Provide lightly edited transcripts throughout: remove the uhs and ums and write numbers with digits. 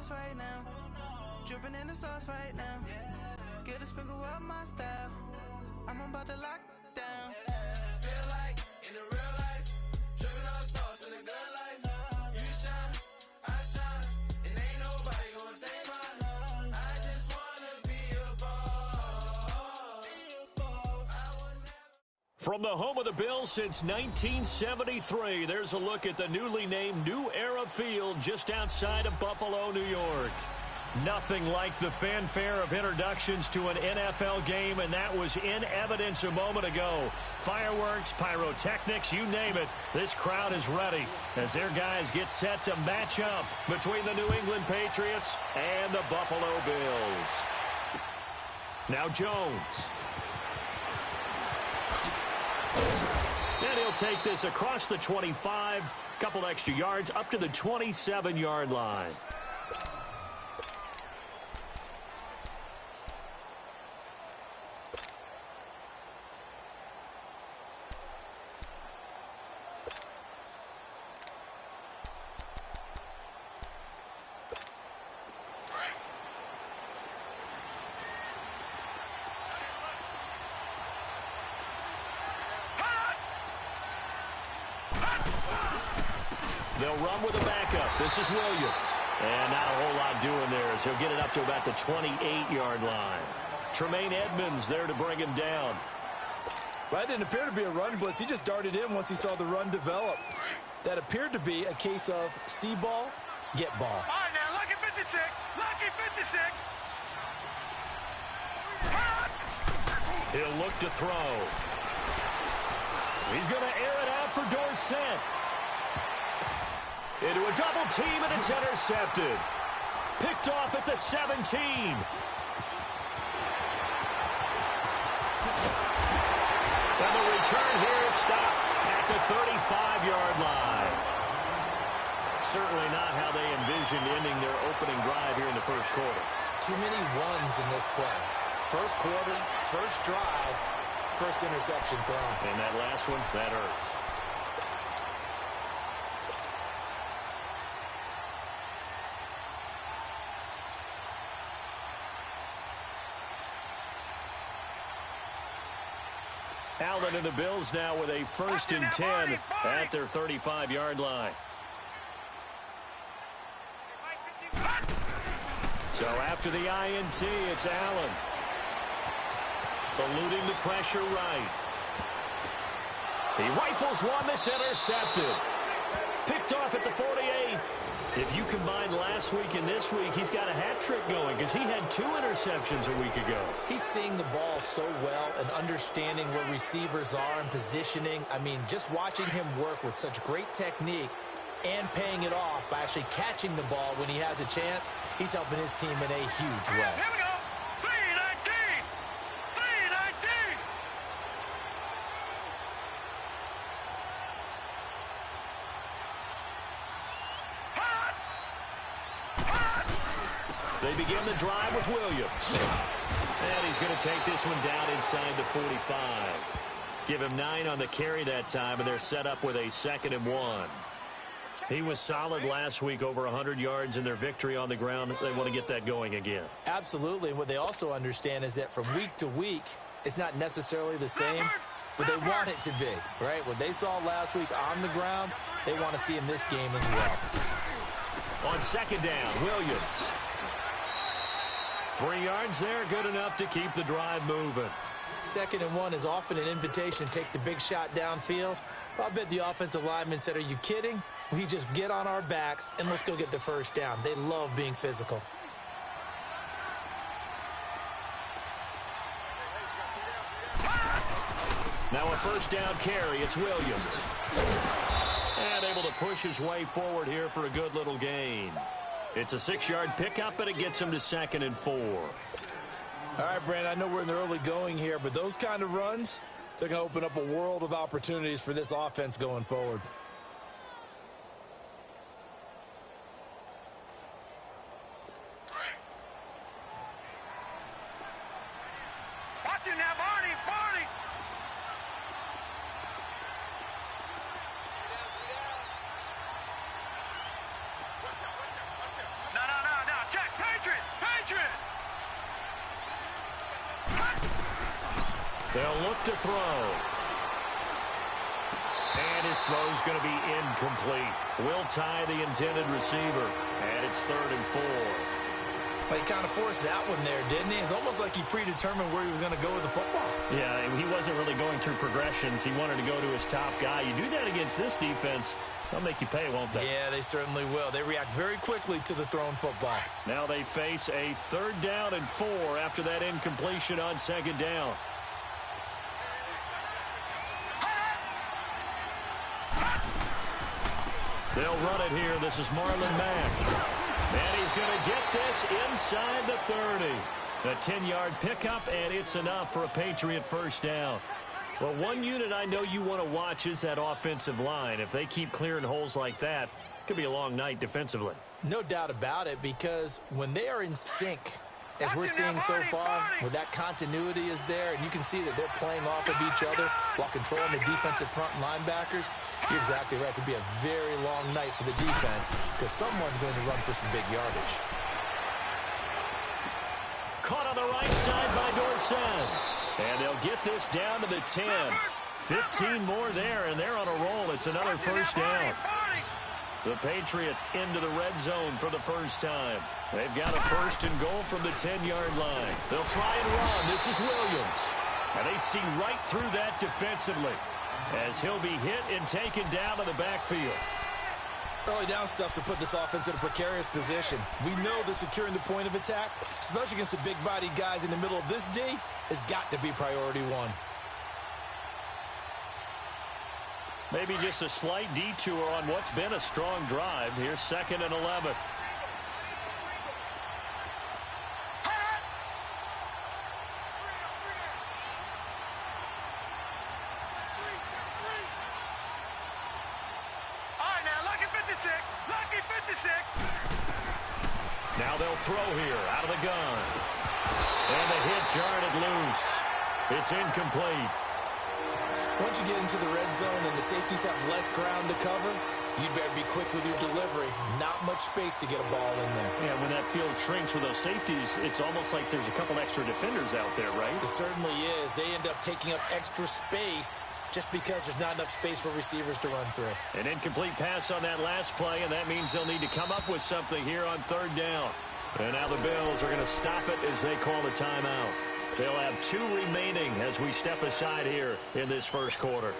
sauce right now. Dripping in the sauce right now. Get a sprinkle up my style. I'm about to lock down. Feel like in the real life, dripping on sauce in the good life. You shine, I shine, and ain't nobody gonna take mine. I just wanna be a boss. From the home of the Bills since 1973, there's a look at the newly named New Era Field just outside of Buffalo, New York. Nothing like the fanfare of introductions to an NFL game, and that was in evidence a moment ago. Fireworks, pyrotechnics, you name it. This crowd is ready as their guys get set to match up between the New England Patriots and the Buffalo Bills. Now Jones. And he'll take this across the 25, couple extra yards up to the 27-yard line. They'll run with a backup. This is Williams. And not a whole lot doing there as he'll get it up to about the 28-yard line. Tremaine Edmonds there to bring him down. Well, that didn't appear to be a run blitz. He just darted in once he saw the run develop. That appeared to be a case of see ball, get ball. All right, now, lucky 56. Lucky 56. He'll look to throw. He's going to air it out for Dorsett. Into a double team, and it's intercepted. Picked off at the 17. And the return here is stopped at the 35-yard line. Certainly not how they envisioned ending their opening drive here in the first quarter. Too many ones in this play. First quarter, first drive, first interception thrown. And that last one, that hurts. Allen and the Bills now with a 1st and 10 at their 35-yard line. So after the INT, it's Allen. Eluding the pressure right. He rifles one that's intercepted. Picked off at the 48. If you combine last week and this week, he's got a hat trick going because he had 2 interceptions a week ago. He's seeing the ball so well and understanding where receivers are and positioning. I mean, just watching him work with such great technique and paying it off by actually catching the ball when he has a chance, he's helping his team in a huge way. Here we go. 319. 319. They begin the drive with Williams. And he's going to take this one down inside the 45. Give him 9 on the carry that time, and they're set up with a 2nd and 1. He was solid last week, over 100 yards in their victory on the ground. They want to get that going again. Absolutely. What they also understand is that from week to week, it's not necessarily the same, but they want it to be, right? What they saw last week on the ground, they want to see in this game as well. On 2nd down, Williams. 3 yards there, good enough to keep the drive moving. 2nd and 1 is often an invitation to take the big shot downfield. I bet the offensive lineman said, are you kidding? We just get on our backs and let's go get the first down. They love being physical. Now a 1st down carry, it's Williams. And able to push his way forward here for a good little gain. It's a 6-yard pickup, and it gets him to 2nd and 4. All right, Brandon, I know we're in the early going here, but those kind of runs, they're going to open up a world of opportunities for this offense going forward. Watch it now, Barney. Barney. No. They'll look to throw. And his throw's going to be incomplete. Will tie the intended receiver. And it's 3rd and 4. Well, he kind of forced that one there, didn't he? It's almost like he predetermined where he was going to go with the football. Yeah, he wasn't really going through progressions. He wanted to go to his top guy. You do that against this defense, they'll make you pay, won't they? Yeah, they certainly will. They react very quickly to the thrown football. Now they face a 3rd down and 4 after that incompletion on 2nd down. They'll run it here. This is Marlon Mack. And he's going to get this inside the 30. A 10-yard pickup, and it's enough for a Patriot 1st down. Well, one unit I know you want to watch is that offensive line. If they keep clearing holes like that, it could be a long night defensively. No doubt about it, because when they are in sync, as we're seeing so far, where that continuity is there, and you can see that they're playing off of each other while controlling the defensive front linebackers, you're exactly right. It could be a very long night for the defense because someone's going to run for some big yardage. Caught on the right side by Dorsett. And they'll get this down to the 10. 15 more there, and they're on a roll. It's another 1st down. The Patriots into the red zone for the 1st time. They've got a 1st and goal from the 10-yard line. They'll try and run. This is Williams. And they see right through that defensively as he'll be hit and taken down to the backfield. Early down stuff to put this offense in a precarious position. We know that securing the point of attack, especially against the big-bodied guys in the middle of this D, has got to be priority 1. Maybe just a slight detour on what's been a strong drive. Here's 2nd and 11. Now they'll throw here out of the gun. And the hit jarred it loose. It's incomplete. Once you get into the red zone and the safeties have less ground to cover, you'd better be quick with your delivery. Not much space to get a ball in there. Yeah, when that field shrinks with those safeties, it's almost like there's a couple extra defenders out there, right? It certainly is. They end up taking up extra space just because there's not enough space for receivers to run through. An incomplete pass on that last play, and that means they'll need to come up with something here on 3rd down. And now the Bills are going to stop it as they call a timeout. They'll have 2 remaining as we step aside here in this 1st quarter.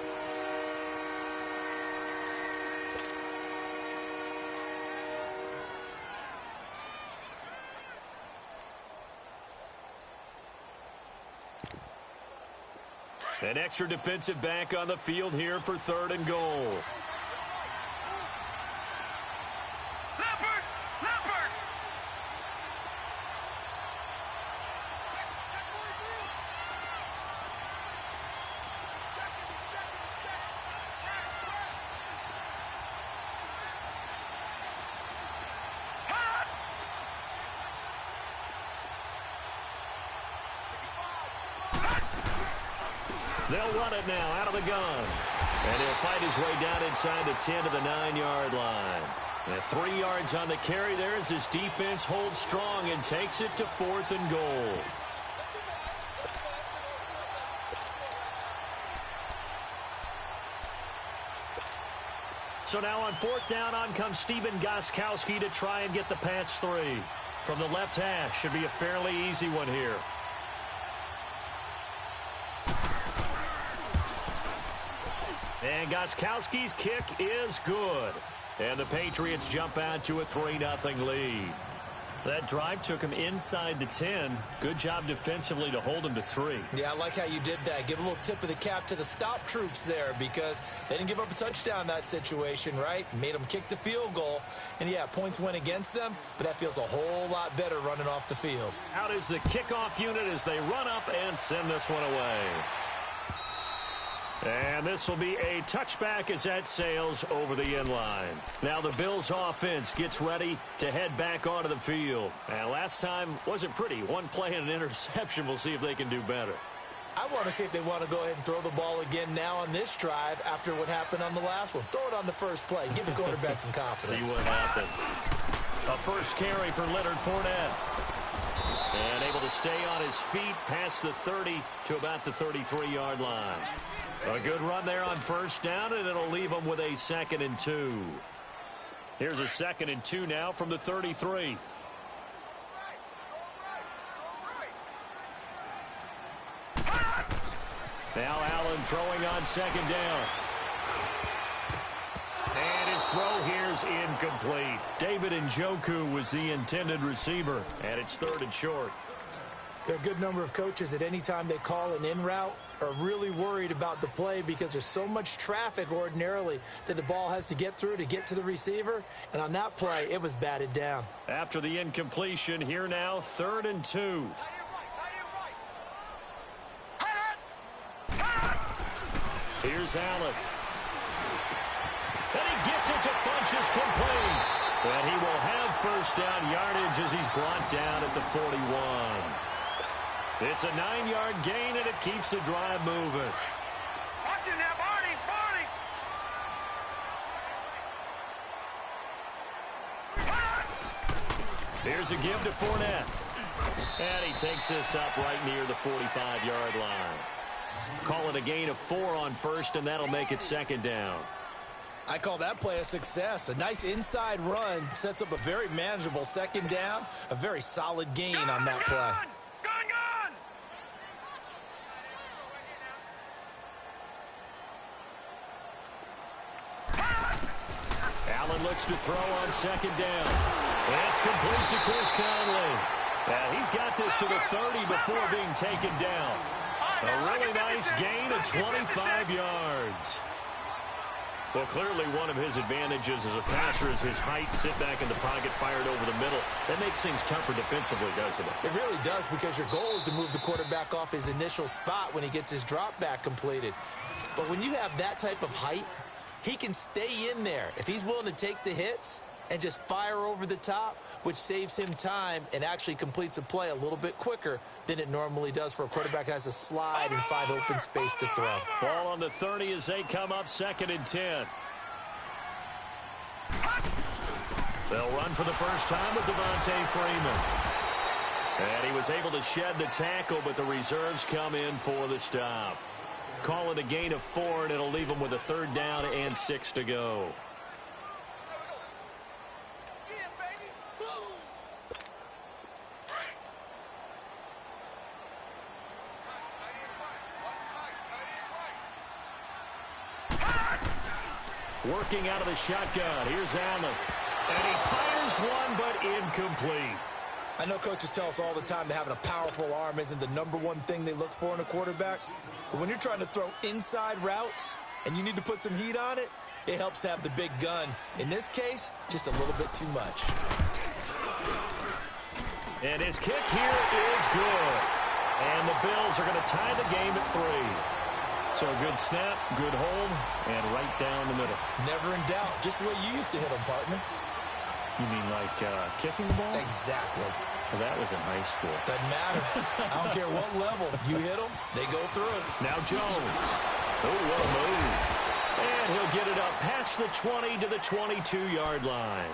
An extra defensive back on the field here for 3rd and goal. They'll run it now out of the gun. And he'll fight his way down inside the 10 to the 9-yard line. And 3 yards on the carry there as his defense holds strong and takes it to 4th and goal. So now on 4th down, on comes Stephen Gostkowski to try and get the patch 3. From the left hash, should be a fairly easy one here. And Gostkowski's kick is good. And the Patriots jump out to a 3-0 lead. That drive took him inside the 10. Good job defensively to hold him to 3. Yeah, I like how you did that. Give a little tip of the cap to the stop troops there because they didn't give up a touchdown in that situation, right? Made them kick the field goal. And, yeah, points went against them, but that feels a whole lot better running off the field. Out is the kickoff unit as they run up and send this one away. And this will be a touchback as that sails over the end line. Now the Bills offense gets ready to head back onto the field. And last time wasn't pretty. One play and an interception. We'll see if they can do better. I want to see if they want to go ahead and throw the ball again now on this drive after what happened on the last one. Throw it on the first play. Give the quarterback some confidence. See what happens. A first carry for Leonard Fournette. And able to stay on his feet past the 30 to about the 33-yard line. A good run there on first down, and it'll leave him with a 2nd and 2. Here's a 2nd and 2 now from the 33. Now Allen throwing on 2nd down. And his throw here's incomplete. David Njoku was the intended receiver, and it's 3rd and short. There are a good number of coaches at any time they call an in route are really worried about the play because there's so much traffic ordinarily that the ball has to get through to get to the receiver. And on that play, it was batted down. After the incompletion, here now, 3rd and 2. Here's Allen. And he gets it to Funchess complete. And he will have first down yardage as he's brought down at the 41. It's a 9-yard gain, and it keeps the drive moving. Watch it now, Barney, Barney! Here's a give to Fournette. And he takes this up right near the 45-yard line. Call it a gain of 4 on first, and that'll make it 2nd down. I call that play a success. A nice inside run sets up a very manageable 2nd down. A very solid gain on that play. Gun! Allen looks to throw on 2nd down. It's complete to Chris Conley. He's got this to the 30 before being taken down. A really nice gain of 25 yards. Well, clearly one of his advantages as a passer is his height. Sit back in the pocket, fired over the middle. That makes things tougher defensively, doesn't it? It really does, because your goal is to move the quarterback off his initial spot when he gets his drop back completed. But when you have that type of height, he can stay in there if he's willing to take the hits and just fire over the top, which saves him time and actually completes a play a little bit quicker than it normally does for a quarterback that has to slide and find open space to throw. Ball on the 30 as they come up 2nd and 10. They'll run for the first time with Devontae Freeman. And he was able to shed the tackle, but the reserves come in for the stop. Call it a gain of 4, and it'll leave him with a 3rd down and 6 to go. Working out of the shotgun. Here's Allen. And he fires one, but incomplete. I know coaches tell us all the time that having a powerful arm isn't the #1 thing they look for in a quarterback. But when you're trying to throw inside routes and you need to put some heat on it, it helps have the big gun. In this case, just a little bit too much. And his kick here is good. And the Bills are going to tie the game at 3. So a good snap, good hold, and right down the middle. Never in doubt. Just the way you used to hit them, partner. You mean like kicking the ball? Exactly. Well, that was in high school. Doesn't matter. I don't care what level. You hit them, they go through. Now Jones. Oh, what a move. And he'll get it up past the 20 to the 22-yard line.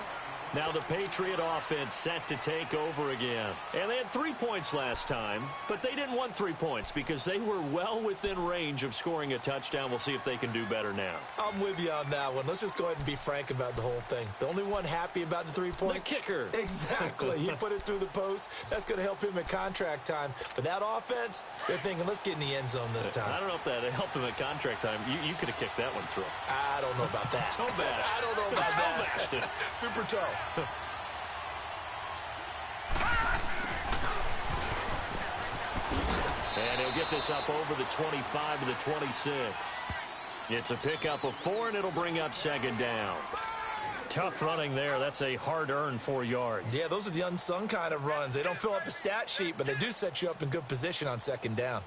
Now the Patriot offense set to take over again. And they had 3 points last time, but they didn't want 3 points because they were well within range of scoring a touchdown. We'll see if they can do better now. I'm with you on that one. Let's just go ahead and be frank about the whole thing. The only one happy about the 3-point? The kicker. Exactly. He put it through the post. That's going to help him at contract time. But that offense, they're thinking, let's get in the end zone this time. I don't know if that helped him at contract time. You could have kicked that one through. I don't know about that. Toe bash. I don't know about that. Super toe. And he'll get this up over the 25 to the 26. It's a pickup of 4, and it'll bring up 2nd down. Tough running there. That's a hard-earned 4 yards. Yeah, those are the unsung kind of runs. They don't fill up the stat sheet, but they do set you up in good position on 2nd down.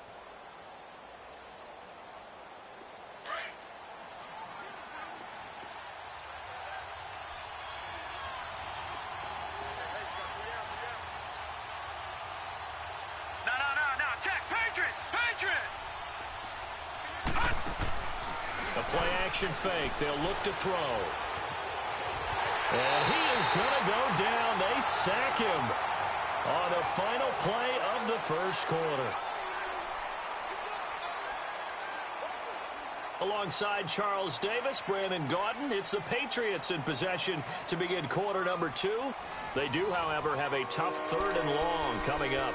Action fake. They'll look to throw. And he is going to go down. They sack him. on the final play of the first quarter. Alongside Charles Davis, Brandon Gaudin, it's the Patriots in possession to begin quarter number 2. They do, however, have a tough 3rd and long coming up.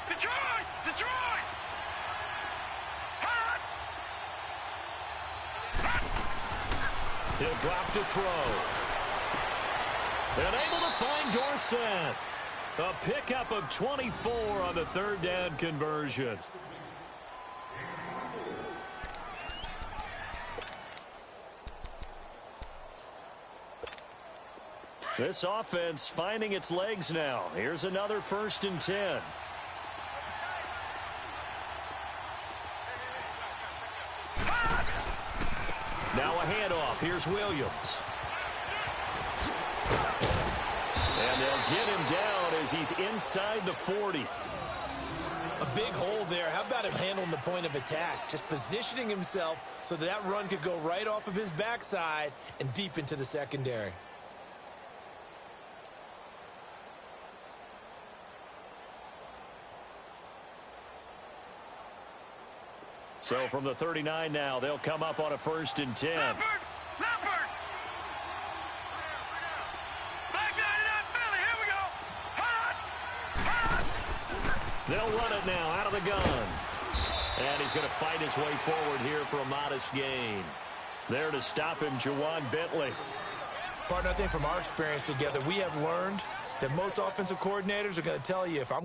Detroit! He'll drop to throw. And able to find Dorsett. A pickup of 24 on the 3rd down conversion. This offense finding its legs now. Here's another 1st and 10. Now a handoff. Here's Williams. And they'll get him down as he's inside the 40. A big hole there. How about him handling the point of attack? Just positioning himself so that run could go right off of his backside and deep into the secondary. So from the 39 now, they'll come up on a 1st and 10. Leopard! Back 99 Philly, here we go! Hot! They'll run it now out of the gun. And he's going to fight his way forward here for a modest gain. There to stop him, Juwan Bentley. Partner, I think from our experience together, we have learned that most offensive coordinators are going to tell you if I'm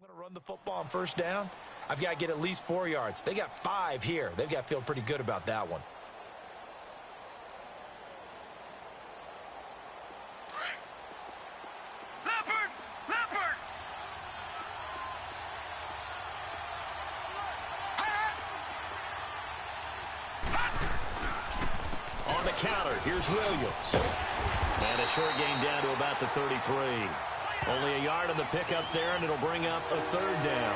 going to run the football on 1st down, I've got to get at least 4 yards. They got 5 here. They've got to feel pretty good about that one. Leopard! On the counter, here's Williams. And a short gain down to about the 33. Only a yard on the pickup there, and it'll bring up a 3rd down.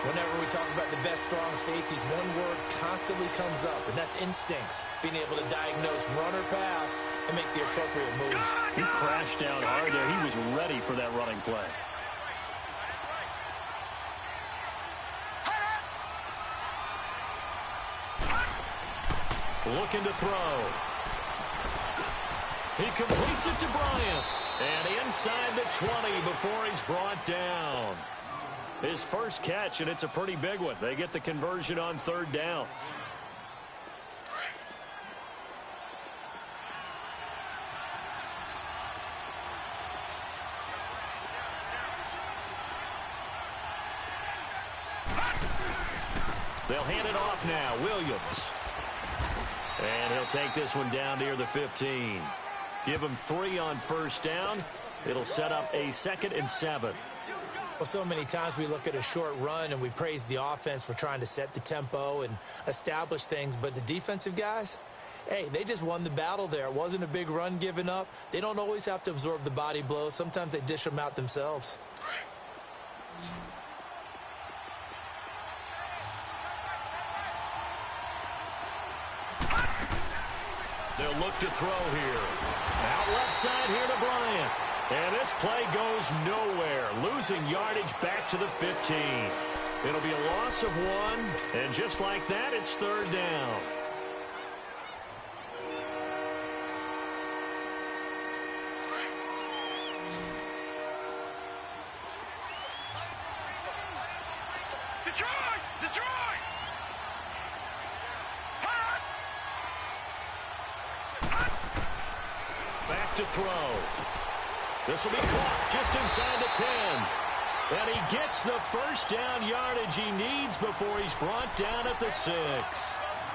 Whenever we talk about the best strong safeties, one word constantly comes up, and that's instincts. Being able to diagnose run or pass and make the appropriate moves. He crashed down hard there. He was ready for that running play. Looking to throw. He completes it to Bryant. And inside the 20 before he's brought down. His first catch, and it's a pretty big one. They get the conversion on 3rd down. They'll hand it off now. Williams. And he'll take this one down near the 15. Give him 3 on 1st down. It'll set up a 2nd and 7. Well, so many times we look at a short run and we praise the offense for trying to set the tempo and establish things. But the defensive guys, hey, they just won the battle there. It wasn't a big run given up. They don't always have to absorb the body blows. Sometimes they dish them out themselves. They'll look to throw here. Out left side here to Bryant. And this play goes nowhere. Losing yardage back to the 15. It'll be a loss of 1. And just like that, it's 3rd down. Detroit! Back to throw. This will be caught just inside the 10. And he gets the first down yardage he needs before he's brought down at the 6.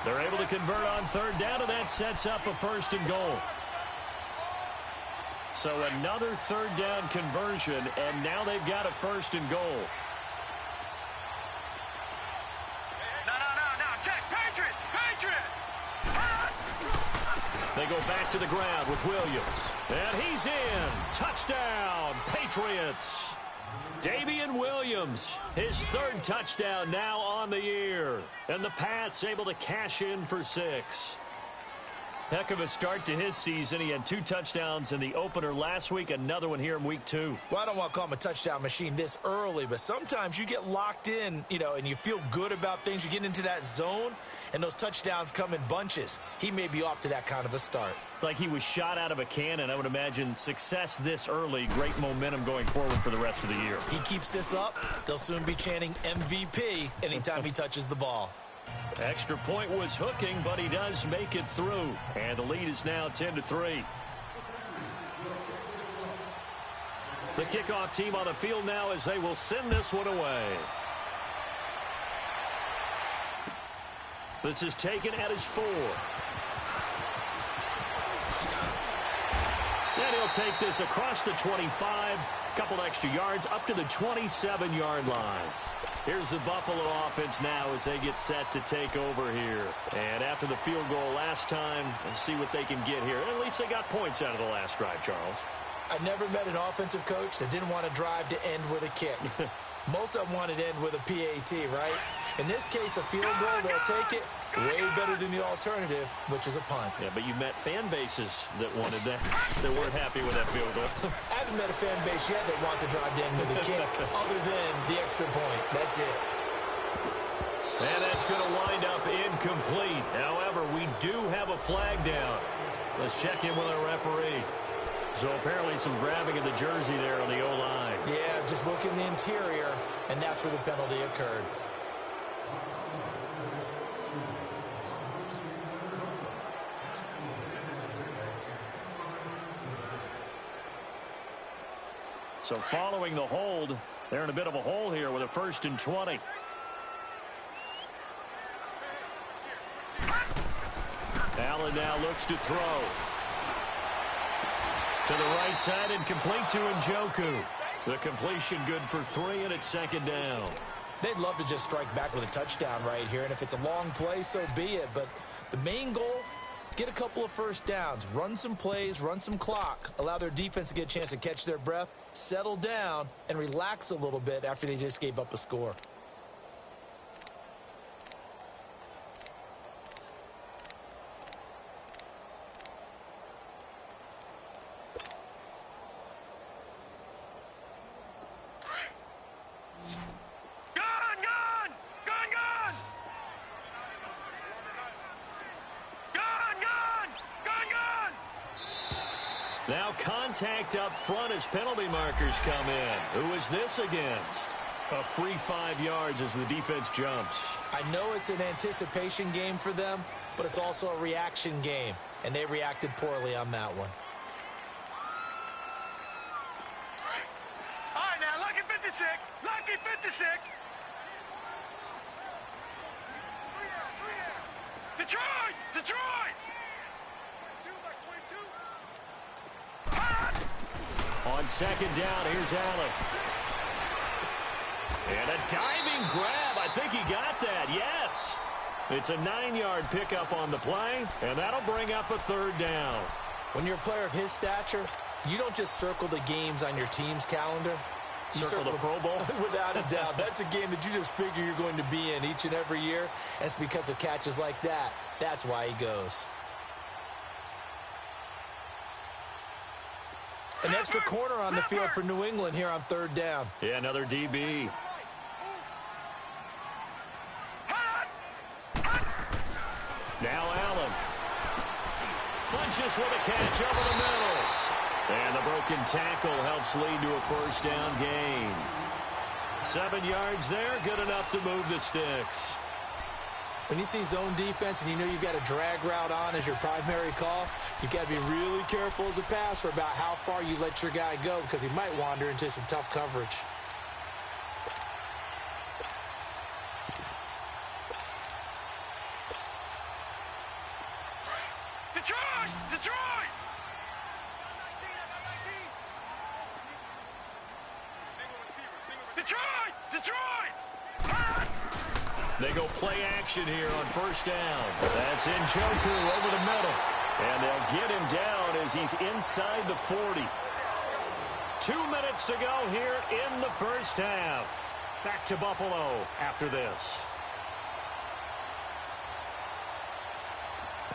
They're able to convert on third down, and that sets up a 1st and goal. So another third down conversion, and now they've got a 1st and goal. No, check, Patriot! They go back to the ground with Williams. And he's in. Touchdown, Patriots. Damian Williams, his 3rd touchdown now on the year. And the Pats able to cash in for 6. Heck of a start to his season. He had 2 touchdowns in the opener last week, another one here in week 2. Well, I don't want to call him a touchdown machine this early, but sometimes you get locked in, and you feel good about things. You get into that zone, and those touchdowns come in bunches. He may be off to that kind of a start. It's like he was shot out of a cannon. I would imagine success this early, great momentum going forward for the rest of the year. He keeps this up, they'll soon be chanting MVP anytime he touches the ball. Extra point was hooking, but he does make it through. And the lead is now 10-3. The kickoff team on the field now as they will send this one away. This is taken at his 4. And he'll take this across the 25. Couple extra yards up to the 27-yard line. Here's the Buffalo offense now as they get set to take over here. And after the field goal last time, let's see what they can get here. At least they got points out of the last drive, Charles. I never met an offensive coach that didn't want to drive to end with a kick. Most of them wanted to end with a PAT, right? In this case, a field goal, they'll take it. Way better than the alternative, which is a punt. Yeah, but you met fan bases that wanted that, that weren't happy with that field goal. I haven't met a fan base yet that wants to drive in with a kick other than the extra point. That's it. And that's going to wind up incomplete. However, we do have a flag down. Let's check in with our referee. So apparently some grabbing of the jersey there on the O-line. Yeah, just look in the interior, and that's where the penalty occurred. So following the hold, they're in a bit of a hole here with a 1st and 20. Allen now looks to throw. To the right side and complete to Njoku. The completion good for 3, and it's 2nd down. They'd love to just strike back with a touchdown right here, and if it's a long play, so be it. But the main goal, get a couple of first downs, run some plays, run some clock, allow their defense to get a chance to catch their breath, settle down, and relax a little bit after they just gave up a score. Now contact up front as penalty markers come in. Who is this against? A free 5 yards as the defense jumps. I know it's an anticipation game for them, but it's also a reaction game, and they reacted poorly on that one. All right, now, lucky 56. Lucky 56. Detroit! Detroit! On 2nd down, here's Allen. And a diving grab. I think he got that. Yes. It's a 9-yard pickup on the play, and that'll bring up a 3rd down. When you're a player of his stature, you don't just circle the games on your team's calendar. You circle the Pro Bowl? Without a doubt. That's a game that you just figure you're going to be in each and every year. And it's because of catches like that. That's why he goes. An extra corner on the field for New England here on 3rd down. Yeah, another DB. Now Allen. Funches with a catch over the middle. And the broken tackle helps lead to a 1st down gain. 7 yards there, good enough to move the sticks. When you see zone defense and you know you've got a drag route on as your primary call, you've got to be really careful as a passer about how far you let your guy go because he might wander into some tough coverage. Detroit! Detroit! Detroit! Detroit! They go play action here on first down. That's Njoku over the middle. And they'll get him down as he's inside the 40. 2 minutes to go here in the first half. Back to Buffalo after this.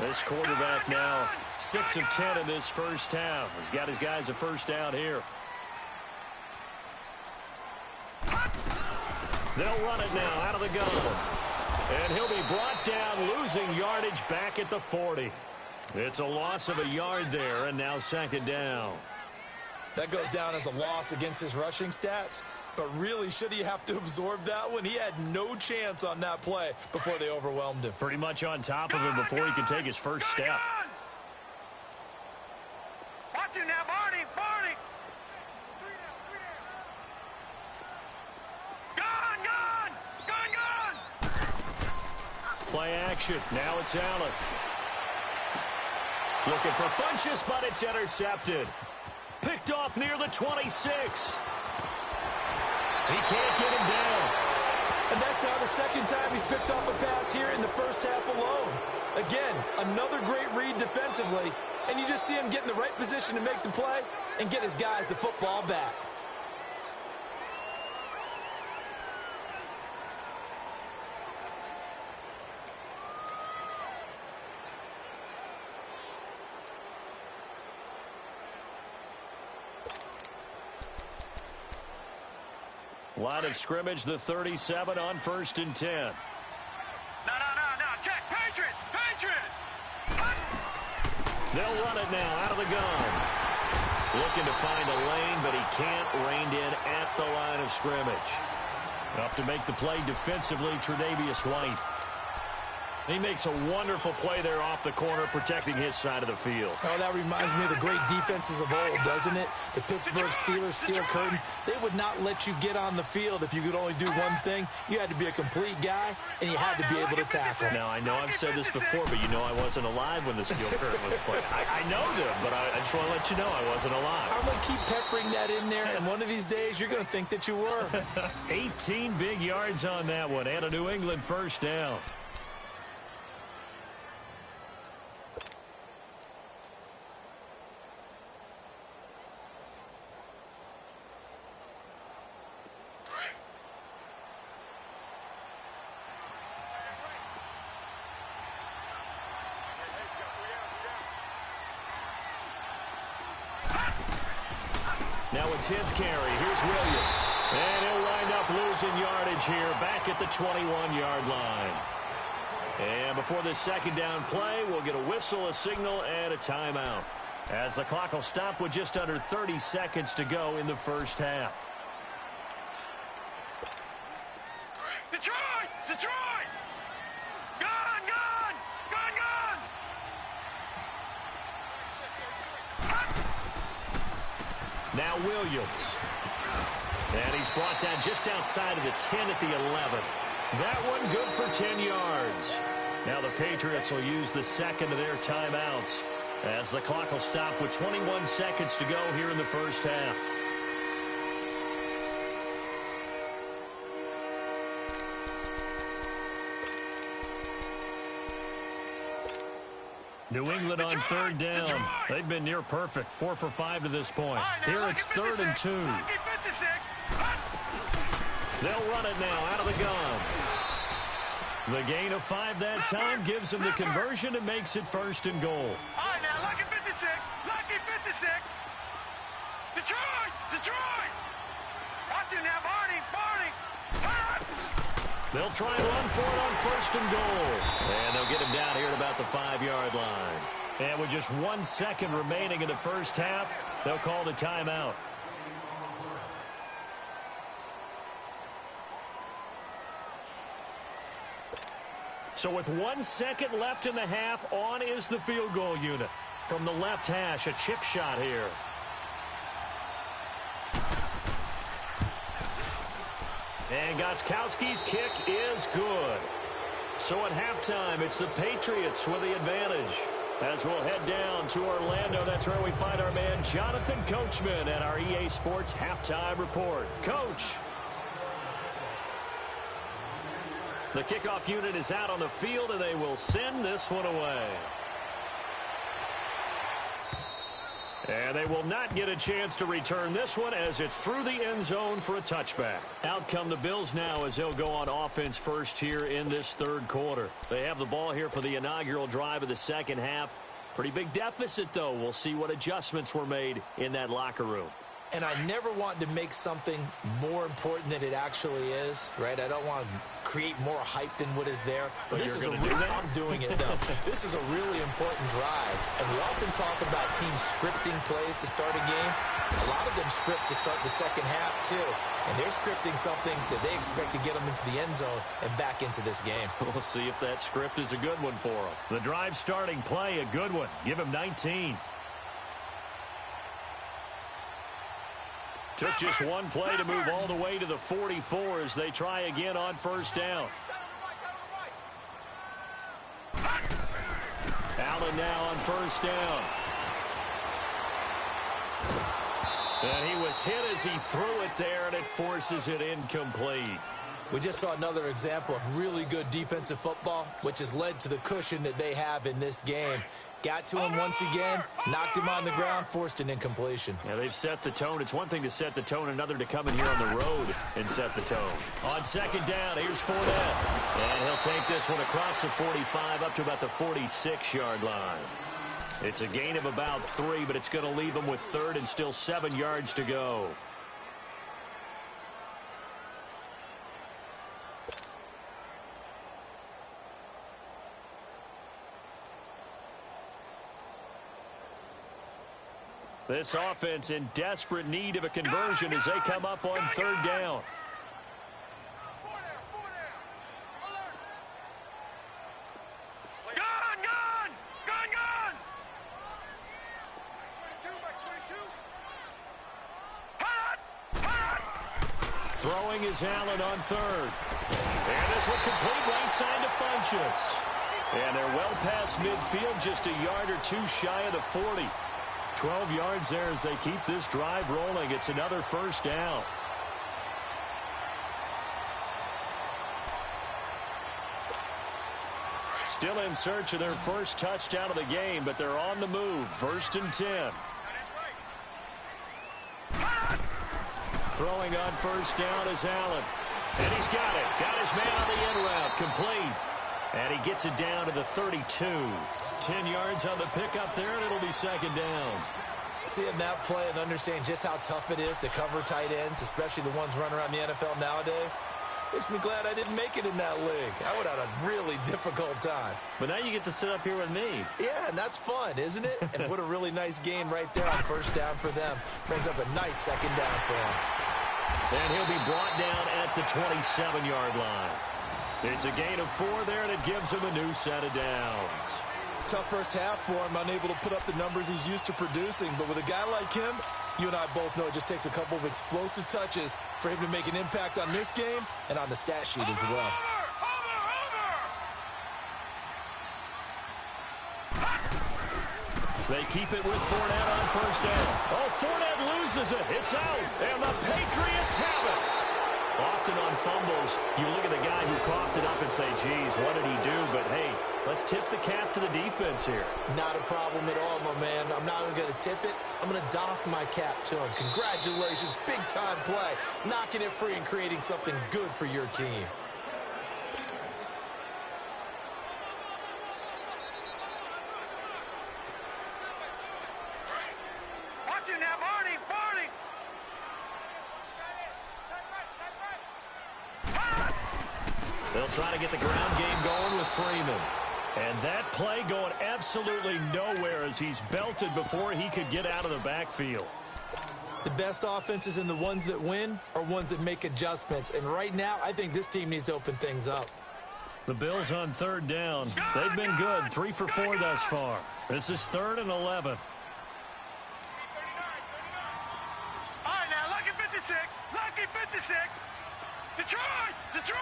This quarterback now 6 of 10 in this first half. He's got his guys a first down here. They'll run it now out of the gun. And he'll be brought down, losing yardage back at the 40. It's a loss of a yard there, and now second down. That goes down as a loss against his rushing stats. But really, should he have to absorb that one? He had no chance on that play before they overwhelmed him. Pretty much on top of him before he could take his first step. Watch him now, Barney! Barney! Gun! Play action. Now it's Allen. Looking for Funchess, but it's intercepted. Picked off near the 26. He can't get him down. And that's now the second time he's picked off a pass here in the first half alone. Again, another great read defensively. And you just see him get in the right position to make the play and get his guys the football back. Line of scrimmage, the 37 on 1st and 10. No. Check. Patriot! They'll run it now out of the gun. Looking to find a lane, but he can't. Reined in at the line of scrimmage. Up to make the play defensively, Tre'Davious White. He makes a wonderful play there off the corner, protecting his side of the field. Oh, that reminds me of the great defenses of old, doesn't it? The Pittsburgh Steelers, Steel Curtain, they would not let you get on the field if you could only do one thing. You had to be a complete guy, and you had to be able to tackle. Now, I know I've said this before, but you know I wasn't alive when the Steel Curtain was played. I know them, but I just want to let you know I wasn't alive. I'm going to keep peppering that in there, and one of these days you're going to think that you were. 18 big yards on that one, and a New England first down. Now a 10th carry. Here's Williams. And he'll wind up losing yardage here back at the 21-yard line. And before this second down play, we'll get a whistle, a signal, and a timeout, as the clock will stop with just under 30 seconds to go in the first half. Detroit! Gun! Now Williams. And he's brought down just outside of the 10 at the 11. That one good for 10 yards. Now the Patriots will use the second of their timeouts, as the clock will stop with 21 seconds to go here in the first half. New England on third down. They've been near perfect. 4 for 5 to this point. Here it's 3rd and 2. They'll run it now out of the gun. The gain of 5 that time gives them the conversion and makes it 1st and goal. All right, now, lucky 56. Lucky 56. Detroit! Watch it now, Barney! They'll try and run for it on 1st and goal. And they'll get him down here at about the 5-yard line. And with just 1 second remaining in the first half, they'll call the timeout. So with 1 second left in the half, on is the field goal unit. From the left hash, a chip shot here. And Gostkowski's kick is good. So at halftime, it's the Patriots with the advantage. As we'll head down to Orlando, that's where we find our man Jonathan Coachman at our EA Sports Halftime Report. Coach. The kickoff unit is out on the field, and they will send this one away. And they will not get a chance to return this one as it's through the end zone for a touchback. Out come the Bills now as they'll go on offense first here in this third quarter. They have the ball here for the inaugural drive of the second half. Pretty big deficit, though. We'll see what adjustments were made in that locker room. And I never want to make something more important than it actually is, right? I don't want to create more hype than what is there. But this is I'm doing it, though. This is a really important drive. And we often talk about teams scripting plays to start a game. A lot of them script to start the second half, too. And they're scripting something that they expect to get them into the end zone and back into this game. We'll see if that script is a good one for them. The drive starting play, a good one. Give him 19. Took just one play to move all the way to the 44 as they try again on first down. Allen now on first down. And he was hit as he threw it there, and it forces it incomplete. We just saw another example of really good defensive football, which has led to the cushion that they have in this game. Got to him once again, knocked him on the ground, forced an incompletion. Yeah, they've set the tone. It's one thing to set the tone, another to come in here on the road and set the tone. On second down, here's Fournette. And he'll take this one across the 45 up to about the 46-yard line. It's a gain of about 3, but it's going to leave them with third and still 7 yards to go. This offense in desperate need of a conversion as they come up on third down. Throwing is Allen on third. And this one complete right side to Funchess. And they're well past midfield, just a yard or two shy of the 40. 12 yards there as they keep this drive rolling. It's another first down. Still in search of their first touchdown of the game, but they're on the move. First and 10. Throwing on first down is Allen. And he's got it. Got his man on the end route. Complete. And he gets it down to the 32. 10 yards on the pickup there, and it'll be second down. Seeing that play and understanding just how tough it is to cover tight ends, especially the ones running around the NFL nowadays, makes me glad I didn't make it in that league. I would have had a really difficult time. But now you get to sit up here with me. Yeah, and that's fun, isn't it? And what a really nice game right there on first down for them. Brings up a nice second down for him. And he'll be brought down at the 27-yard line. It's a gain of 4 there, and it gives him a new set of downs. Tough first half for him, unable to put up the numbers he's used to producing. But with a guy like him, you and I both know it just takes a couple of explosive touches for him to make an impact on this game and on the stat sheet as well. They keep it with Fournette on first down. Oh, Fournette loses it. It's out. And the Patriots have it. Often on fumbles, you look at the guy who coughed it up and say, geez, what did he do? But, hey, let's tip the cap to the defense here. Not a problem at all, my man. I'm not even going to tip it. I'm going to doff my cap to him. Congratulations. Big-time play. Knocking it free and creating something good for your team. Watch it now, Barney! Barney! They'll try to get the ground game going with Freeman. And that play going absolutely nowhere as he's belted before he could get out of the backfield. The best offenses and the ones that win are ones that make adjustments. And right now, I think this team needs to open things up. The Bills on third down. They've been good. 3 for 4 thus far. This is 3rd and 11. All right, now, lucky 56. Lucky 56. Detroit! Detroit!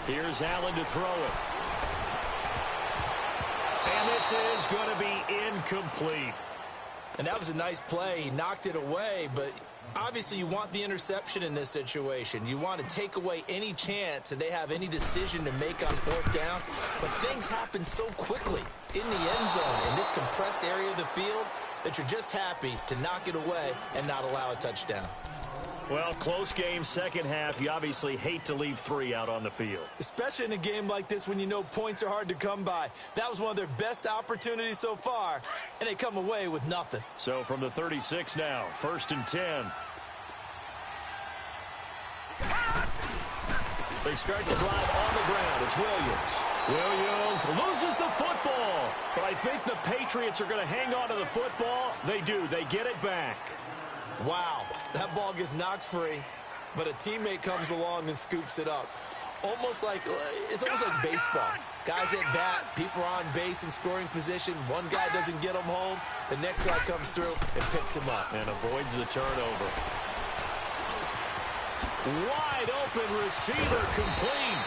Here's Allen to throw it. And this is going to be incomplete. And that was a nice play. He knocked it away, but obviously you want the interception in this situation. You want to take away any chance that they have any decision to make on fourth down. But things happen so quickly in the end zone in this compressed area of the field that you're just happy to knock it away and not allow a touchdown. Well, close game, second half. You obviously hate to leave 3 out on the field. Especially in a game like this when you know points are hard to come by. That was one of their best opportunities so far, and they come away with nothing. So from the 36 now, 1st and 10. They start the drive on the ground. It's Williams. Williams loses the football. But I think the Patriots are going to hang on to the football. They do. They get it back. Wow, that ball gets knocked free, but a teammate comes along and scoops it up. It's almost like baseball. Guys at bat, people are on base in scoring position. One guy doesn't get him home. The next guy comes through and picks him up. And avoids the turnover. Wide open receiver complete.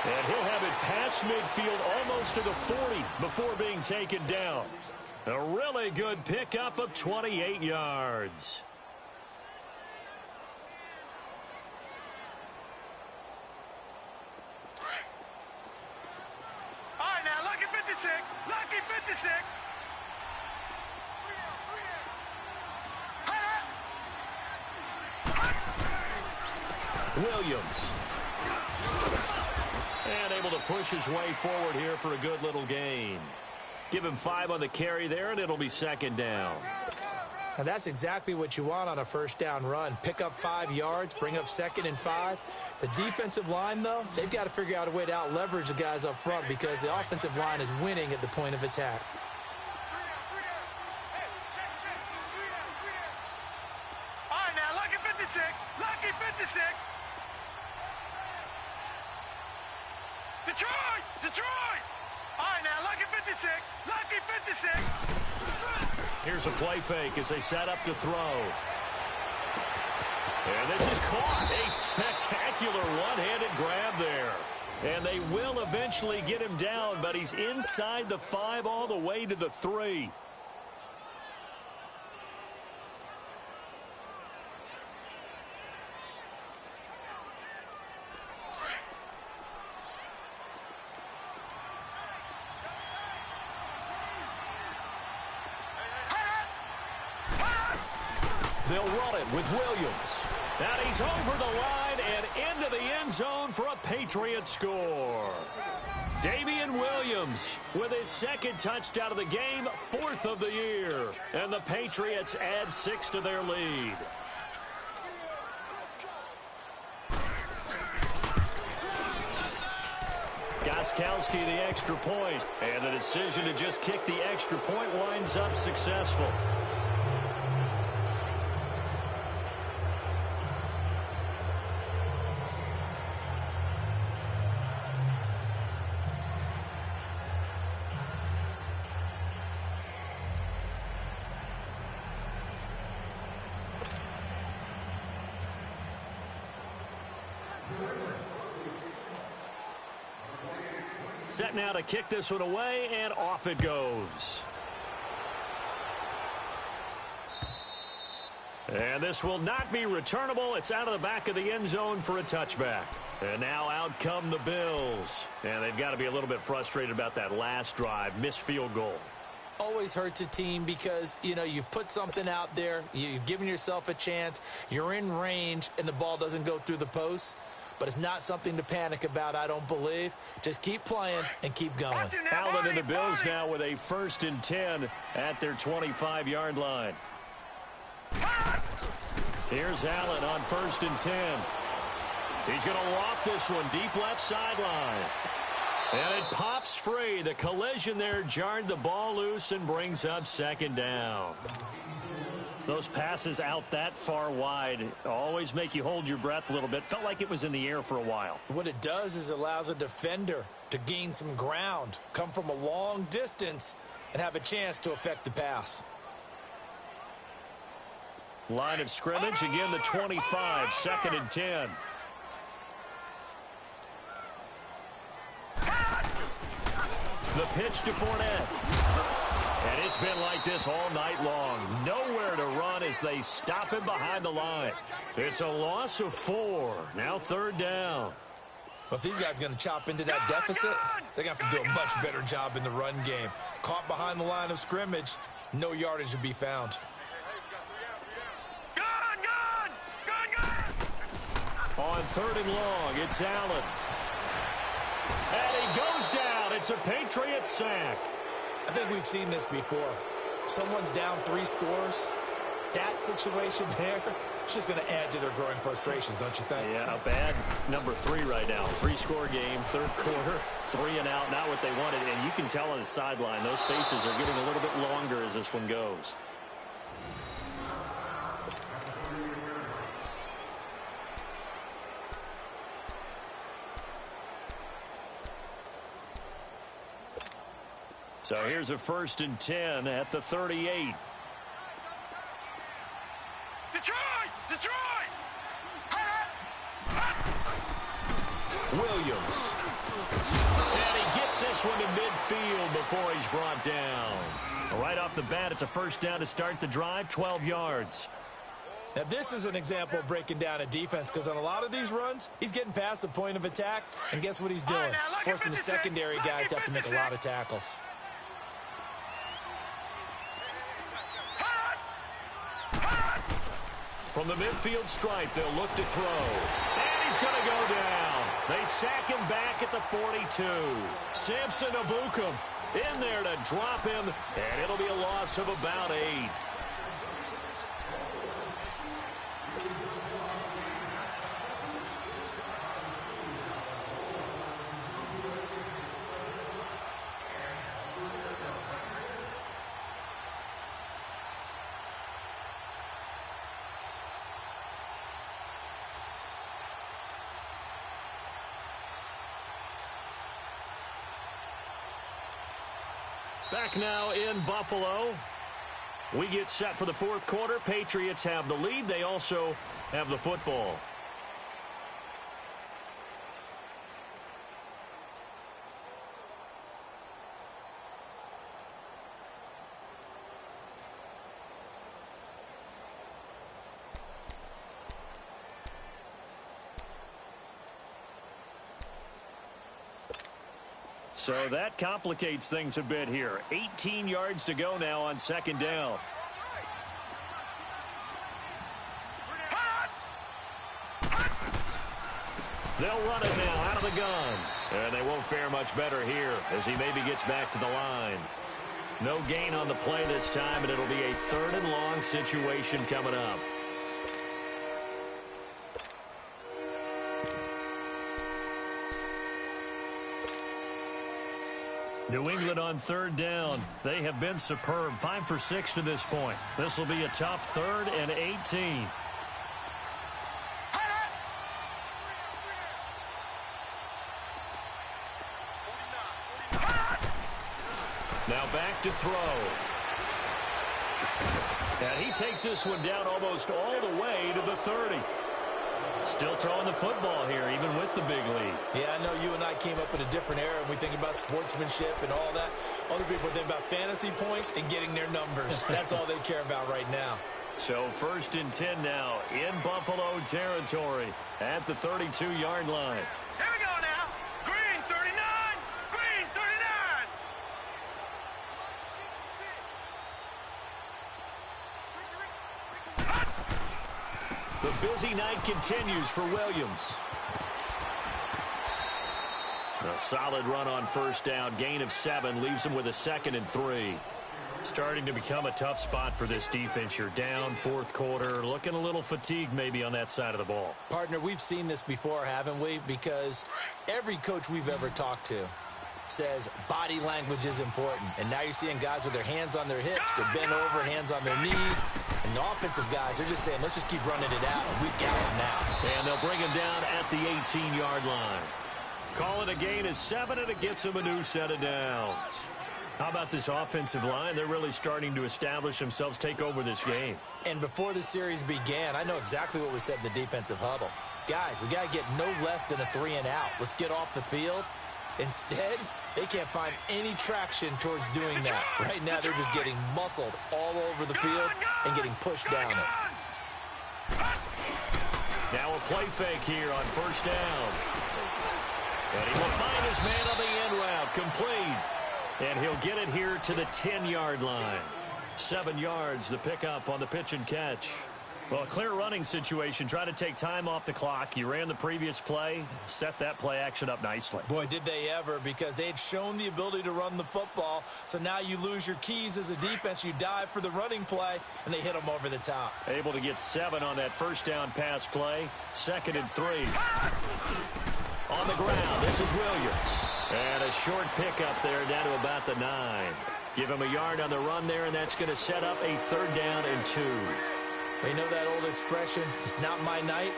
And he'll have it past midfield almost to the 40 before being taken down. A really good pickup of 28 yards. All right, now, lucky 56. Lucky 56. Williams. And able to push his way forward here for a good little gain. Give him 5 on the carry there, and it'll be second down. Now that's exactly what you want on a first down run. Pick up 5 yards, bring up 2nd and 5. The defensive line, though, they've got to figure out a way to out-leverage the guys up front because the offensive line is winning at the point of attack. All right, now, lucky 56. Lucky 56. Detroit! Detroit! All right, now, lucky 56. Lucky 56. Here's a play fake as they set up to throw. And this is caught. A spectacular one-handed grab there. And they will eventually get him down, but he's inside the 5 all the way to the 3. They'll run it with Williams. And he's over the line and into the end zone for a Patriot score. Damian Williams with his 2nd touchdown of the game, 4th of the year. And the Patriots add 6 to their lead. Gostkowski the extra point. And the decision to just kick the extra point winds up successful. Set now to kick this one away, and off it goes. And this will not be returnable. It's out of the back of the end zone for a touchback. And now out come the Bills. And they've got to be a little bit frustrated about that last drive, missed field goal. Always hurts a team because, you've put something out there, you've given yourself a chance, you're in range, and the ball doesn't go through the posts. But it's not something to panic about, I don't believe. Just keep playing and keep going. Allen and the Bills now with a 1st and 10 at their 25-yard line. Here's Allen on 1st and 10. He's going to loft this one deep left sideline. And it pops free. The collision there jarred the ball loose and brings up 2nd down. Those passes out that far wide always make you hold your breath a little bit. Felt like it was in the air for a while. What it does is allows a defender to gain some ground, come from a long distance, and have a chance to affect the pass. Line of scrimmage, again the 25, 2nd and 10. The pitch to Fournette. And it's been like this all night long. Nowhere to run as they stop him behind the line. It's a loss of 4. Now 3rd down. Well, if these guys are going to chop into that deficit, they're going to have to do a much better job in the run game. Caught behind the line of scrimmage, no yardage to be found. On 3rd and long, it's Allen. And he goes down. It's a Patriot sack. I think we've seen this before. Someone's down 3 scores. That situation there, it's just going to add to their growing frustrations, don't you think? Yeah, a bad number 3 right now. 3-score game, 3rd quarter, 3 and out, not what they wanted. And you can tell on the sideline, those faces are getting a little bit longer as this one goes. So here's a 1st and 10 at the 38. Detroit! Williams. And he gets this one to midfield before he's brought down. Right off the bat, it's a 1st down to start the drive, 12 yards. Now, this is an example of breaking down a defense, because on a lot of these runs, he's getting past the point of attack, and guess what he's doing? Forcing the secondary guys to have to make a lot of tackles. From the midfield stripe, they'll look to throw. And he's going to go down. They sack him back at the 42. Samson Abukum in there to drop him, and it'll be a loss of about 8. Back now in Buffalo. We get set for the 4th quarter. Patriots have the lead. They also have the football. So that complicates things a bit here. 18 yards to go now on 2nd down. They'll run it now out of the gun. And they won't fare much better here as he maybe gets back to the line. No gain on the play this time, and it'll be a 3rd and long situation coming up. New England on 3rd down. They have been superb. 5 for 6 to this point. This will be a tough 3rd and 18. Now back to throw. And he takes this one down almost all the way to the 30. Still throwing the football here, even with the big lead. Yeah, I know you and I came up in a different era, and we think about sportsmanship and all that. Other people think about fantasy points and getting their numbers. That's all they care about right now. So 1st and 10 now in Buffalo territory at the 32-yard line. Here we go now. Green 39. Green 39. The busy night continues for Williams. A solid run on 1st down. Gain of 7 leaves him with a 2nd and 3. Starting to become a tough spot for this defense. You're down 4th quarter. Looking a little fatigued maybe on that side of the ball. Partner, we've seen this before, haven't we? Because every coach we've ever talked to says body language is important. And now you're seeing guys with their hands on their hips. They're bent over, hands on their knees. And the offensive guys are just saying, let's just keep running it out. We've got him now. And they'll bring him down at the 18-yard line. Call it a gain of 7, and it gets him a new set of downs. How about this offensive line? They're really starting to establish themselves, take over this game. And before the series began, I know exactly what was said in the defensive huddle. Guys, we got to get no less than a 3 and out. Let's get off the field. Instead, they can't find any traction towards doing that. Right now, they're just getting muscled all over the field and getting pushed down it. Now a play fake here on first down. And he will find his man on the end route, complete. And he'll get it here to the 10-yard line. 7 yards, the pickup on the pitch and catch. Well, a clear running situation. Try to take time off the clock. You ran the previous play, set that play action up nicely. Boy, did they ever, because they had shown the ability to run the football. So now you lose your keys as a defense. You dive for the running play, and they hit them over the top. Able to get 7 on that first down pass play. 2nd and 3. On the ground, this is Williams. And a short pickup there down to about the 9. Give him a yard on the run there, and that's going to set up a 3rd down and 2. You know that old expression, it's not my night?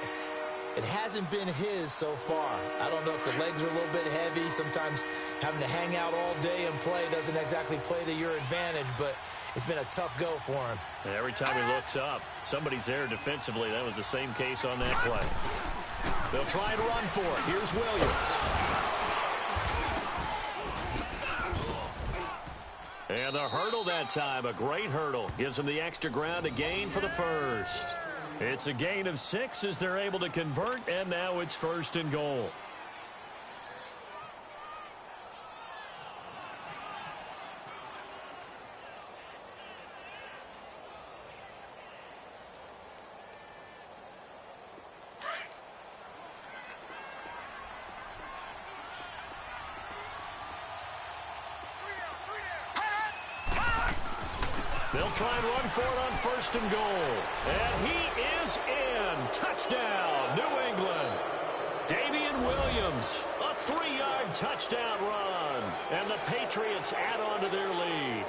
It hasn't been his so far. I don't know if the legs are a little bit heavy. Sometimes having to hang out all day and play doesn't exactly play to your advantage, but it's been a tough go for him. And every time he looks up, somebody's there defensively. That was the same case on that play. They'll try and run for it. Here's Williams. And the hurdle that time, a great hurdle. Gives them the extra ground to gain for the first. It's a gain of 6 as they're able to convert, and now it's 1st and goal. They'll try and run for it on 1st and goal. And he is in. Touchdown, New England. Damian Williams, a 3-yard touchdown run. And the Patriots add on to their lead.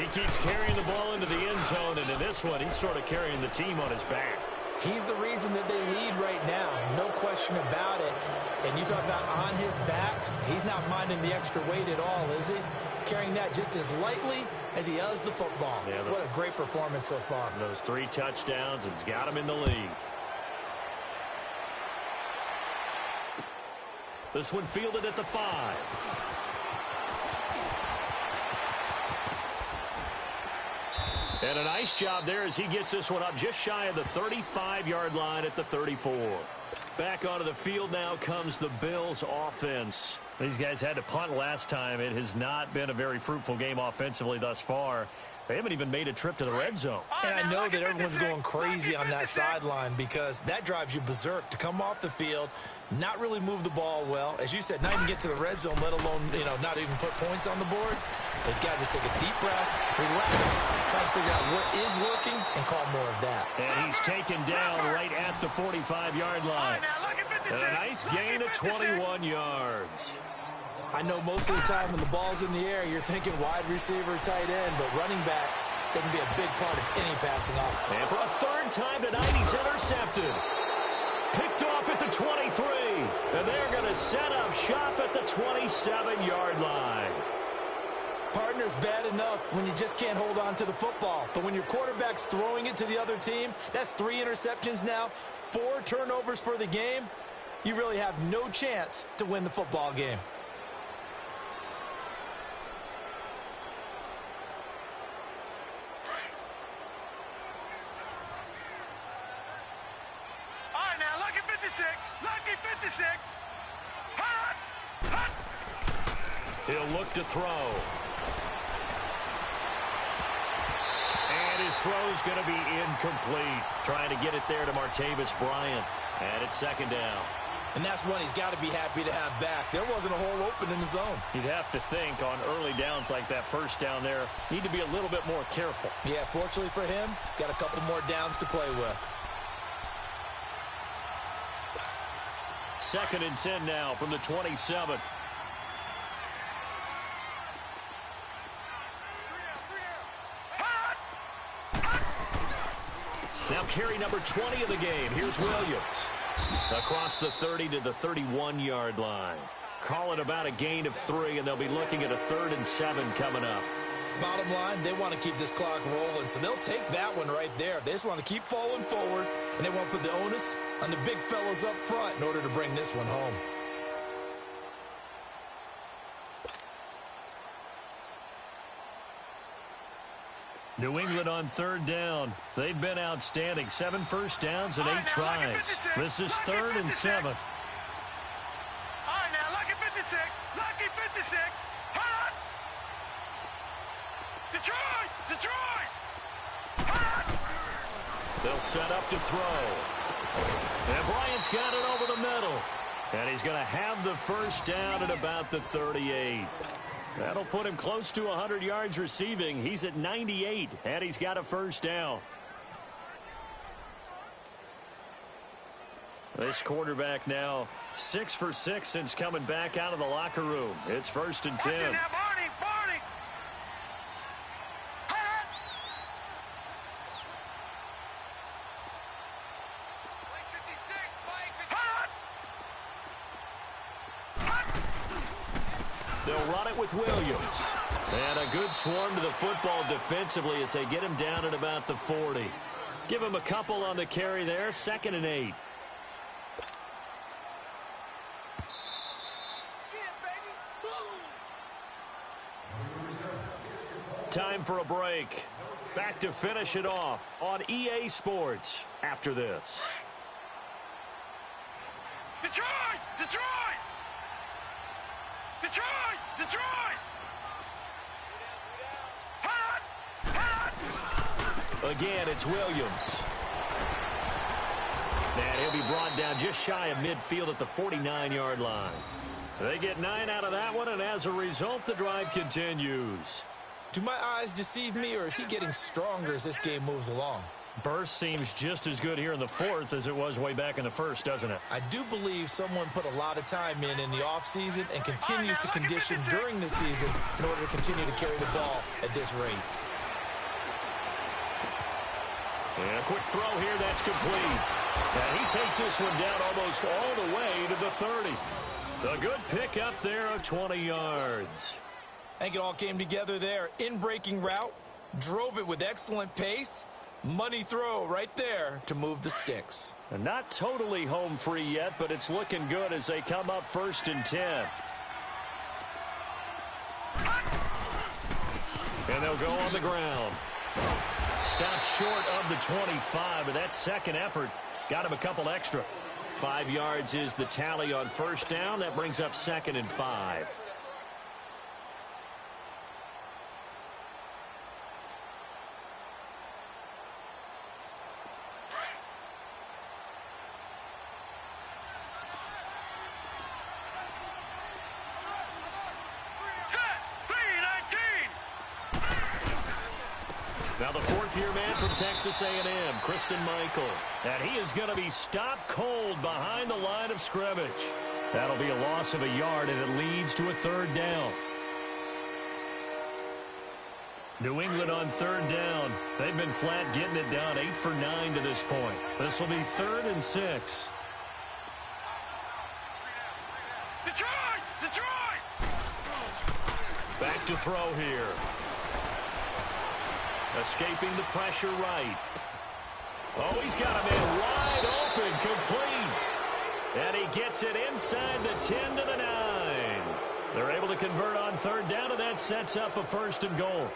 He keeps carrying the ball into the end zone, and in this one, he's sort of carrying the team on his back. He's the reason that they lead right now, no question about it. And you talk about on his back, he's not minding the extra weight at all, is he? Carrying that just as lightly as he does the football. Yeah, what a great performance so far. Those 3 touchdowns, it's got him in the lead. This one fielded at the 5. And a nice job there as he gets this one up just shy of the 35-yard line at the 34. Back onto the field now comes the Bills offense. These guys had to punt last time. It has not been a very fruitful game offensively thus far. They haven't even made a trip to the red zone. And I know that everyone's going crazy on that sideline because that drives you berserk to come off the field, not really move the ball well. As you said, not even get to the red zone, let alone, not even put points on the board. They've got to just take a deep breath, relax, try to figure out what is working, and call more of that. And he's taken down right at the 45-yard line. And a nice gain of 21 yards. I know most of the time when the ball's in the air, you're thinking wide receiver, tight end, but running backs, they can be a big part of any passing offense. And for a 3rd time tonight, he's intercepted. Picked off at the 23. And they're going to set up shop at the 27-yard line. Partner's bad enough when you just can't hold on to the football. But when your quarterback's throwing it to the other team, that's 3 interceptions now, 4 turnovers for the game. You really have no chance to win the football game. Lucky 56. He'll look to throw. And his throw's going to be incomplete. Trying to get it there to Martavis Bryant. And it's 2nd down. And that's one he's got to be happy to have back. There wasn't a hole open in the zone. You'd have to think on early downs like that first down there, need to be a little bit more careful. Yeah, fortunately for him, got a couple more downs to play with. 2nd and 10 now from the 27. Now carry number 20 of the game. Here's Williams. Across the 30 to the 31-yard line. Call it about a gain of 3, and they'll be looking at a 3rd and 7 coming up. Bottom line, they want to keep this clock rolling, so they'll take that one right there. They just want to keep falling forward, and they want to put the onus on the big fellas up front in order to bring this one home. New England on third down. They've been outstanding. 7 first downs and 8 tries. This is 3rd and 7. All right, now, lucky 56. Lucky 56. Hot! Detroit! Detroit! Hot! They'll set up to throw. And Bryant's got it over the middle. And he's going to have the first down at about the 38. That'll put him close to 100 yards receiving. He's at 98, and he's got a first down. This quarterback now 6 for 6 since coming back out of the locker room. It's 1st and 10. Watch it now, Barney! Barney! Hot! Mike 56! Mike 56! Hot! They'll run it with Williams. And a good swarm to the football defensively as they get him down at about the 40. Give him a couple on the carry there. 2nd and 8. Time for a break. Back to finish it off on EA Sports after this. Detroit! Detroit! Detroit! Detroit! Hot! Hot! Again, it's Williams. And he'll be brought down just shy of midfield at the 49-yard line. They get 9 out of that one, and as a result, the drive continues. Do my eyes deceive me, or is he getting stronger as this game moves along? Burst seems just as good here in the 4th as it was way back in the 1st, doesn't it? I do believe someone put a lot of time in the offseason and continues to condition during the season in order to continue to carry the ball at this rate. And a quick throw here, that's complete. And he takes this one down almost all the way to the 30. A good pickup there of 20 yards. I think it all came together there. In-breaking route, drove it with excellent pace. Money throw right there to move the sticks. And not totally home free yet, but it's looking good as they come up 1st and 10. And they'll go on the ground. Stops short of the 25, but that second effort got him a couple extra. 5 yards is the tally on 1st down. That brings up 2nd and 5. Now the 4th-year man from Texas A&M, Christian Michael. And he is going to be stopped cold behind the line of scrimmage. That'll be a loss of a yard, and it leads to a 3rd down. New England on 3rd down. They've been flat getting it down 8 for 9 to this point. This will be 3rd and 6. Detroit! Detroit! Back to throw here. Escaping the pressure right. Oh, he's got a man wide open, complete. And he gets it inside the 10 to the 9. They're able to convert on 3rd down, and that sets up a 1st and goal.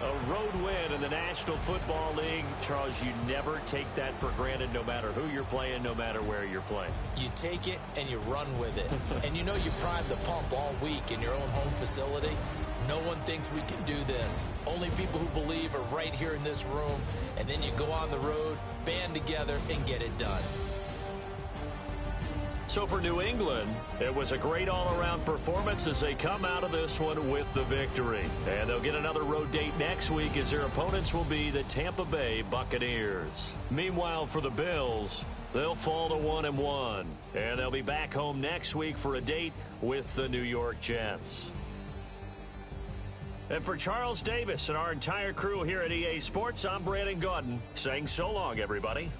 A road win in the National Football League. Charles, you never take that for granted no matter who you're playing, no matter where you're playing. You take it and you run with it. And you know you prime the pump all week in your own home facility. No one thinks we can do this. Only people who believe are right here in this room. And then you go on the road, band together, and get it done. So for New England, it was a great all-around performance as they come out of this one with the victory. And they'll get another road date next week as their opponents will be the Tampa Bay Buccaneers. Meanwhile, for the Bills, they'll fall to 1-1. And they'll be back home next week for a date with the New York Jets. And for Charles Davis and our entire crew here at EA Sports, I'm Brandon Gaudin saying so long, everybody.